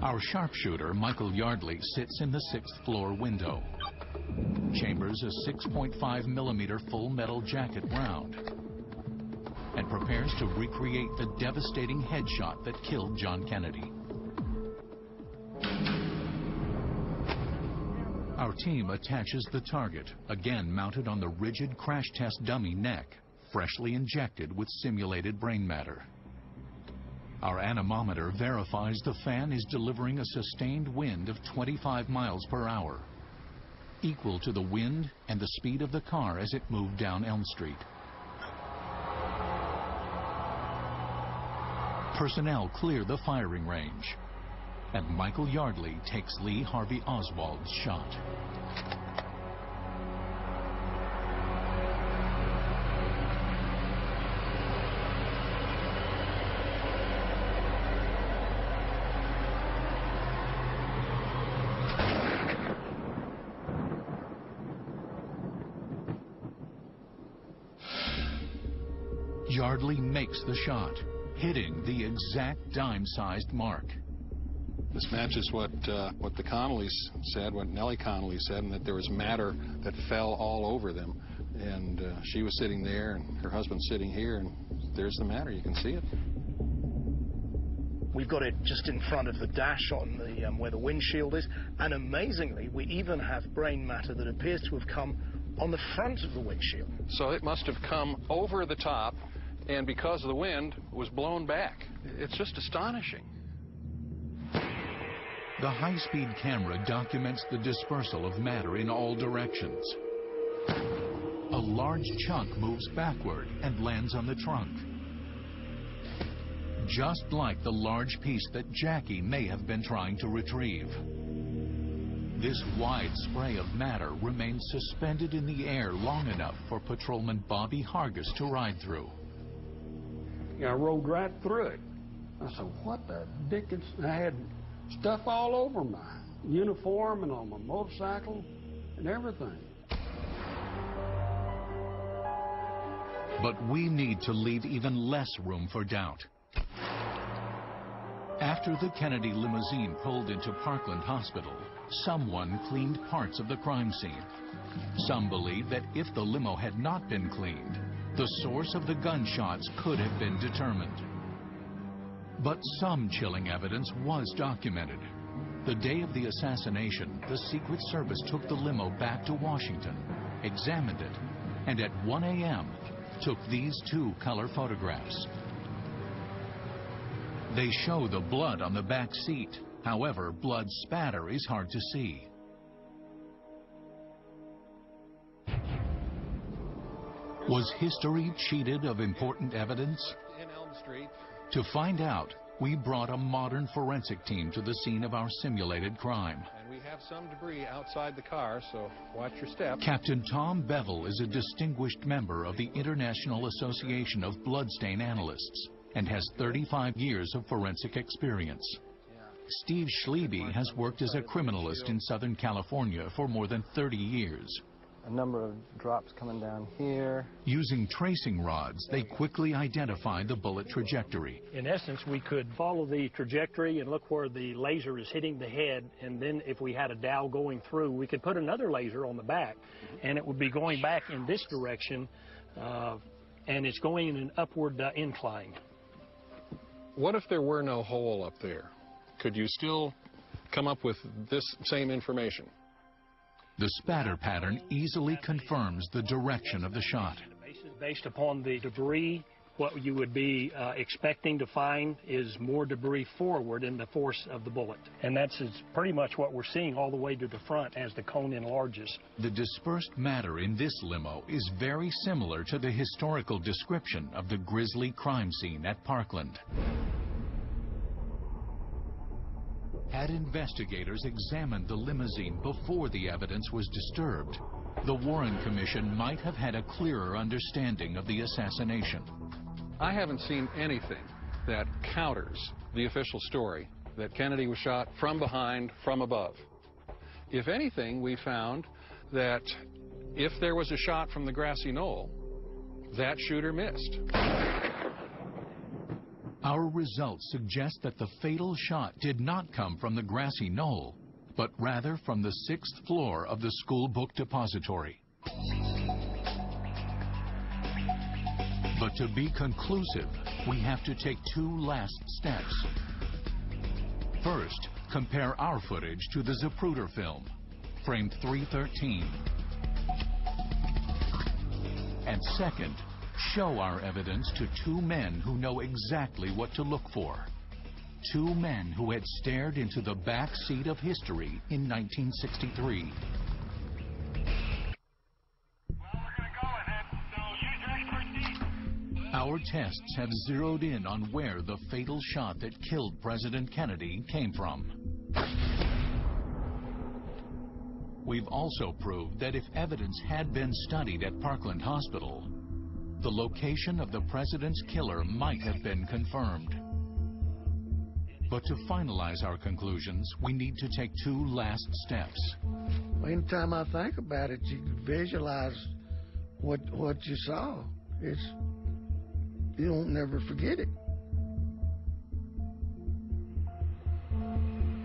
Our sharpshooter, Michael Yardley, sits in the 6th floor window, chambers a 6.5 millimeter full metal jacket round, and prepares to recreate the devastating headshot that killed John Kennedy. Our team attaches the target, again mounted on the rigid crash test dummy neck, freshly injected with simulated brain matter. Our anemometer verifies the fan is delivering a sustained wind of 25 miles per hour, equal to the wind and the speed of the car as it moved down Elm Street. Personnel clear the firing range, and Michael Yardley takes Lee Harvey Oswald's shot. Yardley makes the shot, hitting the exact dime-sized mark. This matches what the Connollys said, what Nellie Connolly said, and that there was matter that fell all over them. And she was sitting there, and her husband sitting here, and there's the matter. You can see it. We've got it just in front of the dash on the where the windshield is, and amazingly, we even have brain matter that appears to have come on the front of the windshield. So it must have come over the top, and because of the wind, was blown back. It's just astonishing. The high-speed camera documents the dispersal of matter in all directions. A large chunk moves backward and lands on the trunk, just like the large piece that Jackie may have been trying to retrieve. This wide spray of matter remains suspended in the air long enough for Patrolman Bobby Hargis to ride through. I rode right through it. I said, what the dickens? I had stuff all over my uniform and on my motorcycle and everything. But we need to leave even less room for doubt. After the Kennedy limousine pulled into Parkland Hospital, someone cleaned parts of the crime scene. Some believe that if the limo had not been cleaned, the source of the gunshots could have been determined. But some chilling evidence was documented. The day of the assassination, the Secret Service took the limo back to Washington, examined it, and at 1 a.m. took these 2 color photographs. They show the blood on the back seat. However, blood spatter is hard to see. Was history cheated of important evidence? To find out, we brought a modern forensic team to the scene of our simulated crime. And we have some debris outside the car, so watch your step. Captain Tom Bevel is a distinguished member of the International Association of Bloodstain Analysts and has 35 years of forensic experience. Steve Schleby has worked as a criminalist in Southern California for more than 30 years. A number of drops coming down here. Using tracing rods, they quickly identified the bullet trajectory. In essence, we could follow the trajectory and look where the laser is hitting the head, and then if we had a dowel going through, we could put another laser on the back, and it would be going back in this direction, and it's going in an upward incline. What if there were no hole up there? Could you still come up with this same information? The spatter pattern easily confirms the direction of the shot. Based upon the debris, what you would be expecting to find is more debris forward in the force of the bullet. And that's pretty much what we're seeing all the way to the front as the cone enlarges. The dispersed matter in this limo is very similar to the historical description of the grisly crime scene at Parkland. Had investigators examined the limousine before the evidence was disturbed, the Warren Commission might have had a clearer understanding of the assassination. I haven't seen anything that counters the official story that Kennedy was shot from behind, from above. If anything, we found that if there was a shot from the grassy knoll, that shooter missed. Our results suggest that the fatal shot did not come from the grassy knoll, but rather from the 6th floor of the school book depository. But to be conclusive, we have to take 2 last steps. First, compare our footage to the Zapruder film, framed 313. And second, show our evidence to 2 men who know exactly what to look for. 2 men who had stared into the back seat of history in 1963. Our tests have zeroed in on where the fatal shot that killed President Kennedy came from. We've also proved that if evidence had been studied at Parkland Hospital, the location of the president's killer might have been confirmed. But to finalize our conclusions, we need to take 2 last steps. Anytime I think about it, you can visualize what you saw. You don't never forget it.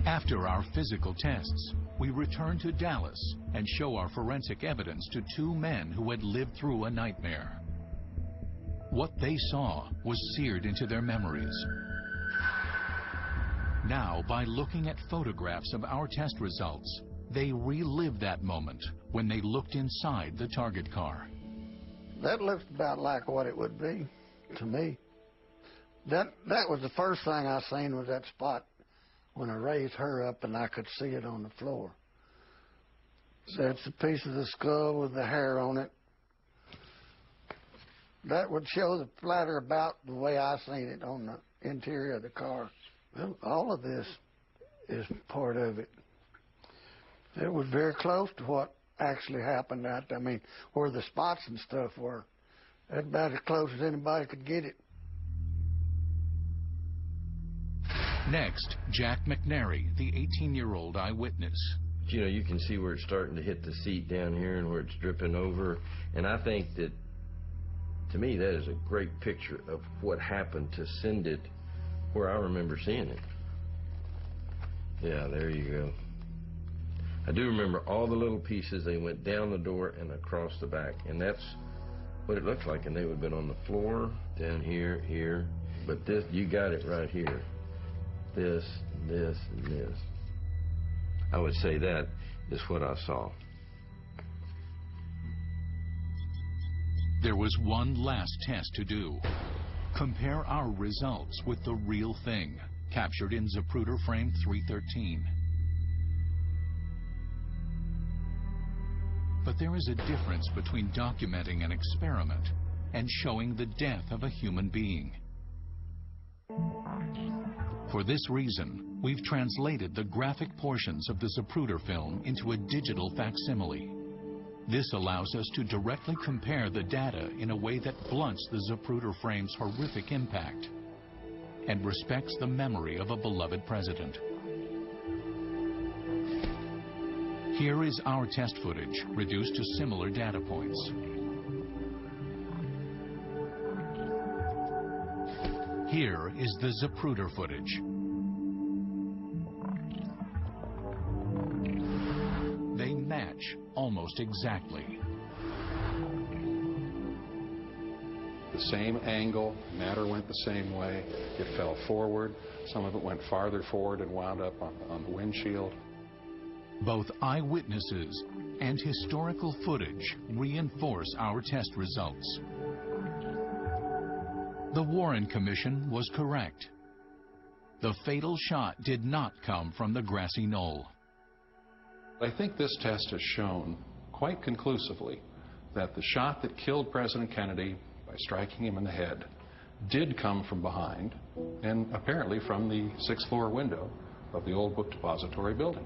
After our physical tests, we return to Dallas and show our forensic evidence to 2 men who had lived through a nightmare. What they saw was seared into their memories. Now, by looking at photographs of our test results, they relive that moment when they looked inside the target car. That looks about like what it would be to me. That was the first thing I seen, was that spot when I raised her up and I could see it on the floor. That's a piece of the skull with the hair on it. That would show the splatter about the way I seen it on the interior of the car. Well, all of this is part of it. It was very close to what actually happened out there. I mean, where the spots and stuff were. That's about as close as anybody could get it. Next, Jack McNary, the 18-year-old eyewitness. You know, you can see where it's starting to hit the seat down here and where it's dripping over. And I think that, to me, that is a great picture of what happened to send it where I remember seeing it. Yeah, there you go. I do remember all the little pieces. They went down the door and across the back. And that's what it looked like. And they would have been on the floor, down here, here. But this, you got it right here. This, this, and this. I would say that is what I saw. There was one last test to do. Compare our results with the real thing, captured in Zapruder frame 313. But there is a difference between documenting an experiment and showing the death of a human being. For this reason, we've translated the graphic portions of the Zapruder film into a digital facsimile. This allows us to directly compare the data in a way that blunts the Zapruder frame's horrific impact and respects the memory of a beloved president. Here is our test footage, reduced to similar data points. Here is the Zapruder footage. They match almost exactly. The same angle, matter went the same way. It fell forward. Some of it went farther forward and wound up on the windshield. Both eyewitnesses and historical footage reinforce our test results. The Warren Commission was correct. The fatal shot did not come from the grassy knoll. I think this test has shown quite conclusively that the shot that killed President Kennedy by striking him in the head did come from behind, and apparently from the 6th floor window of the old book depository building.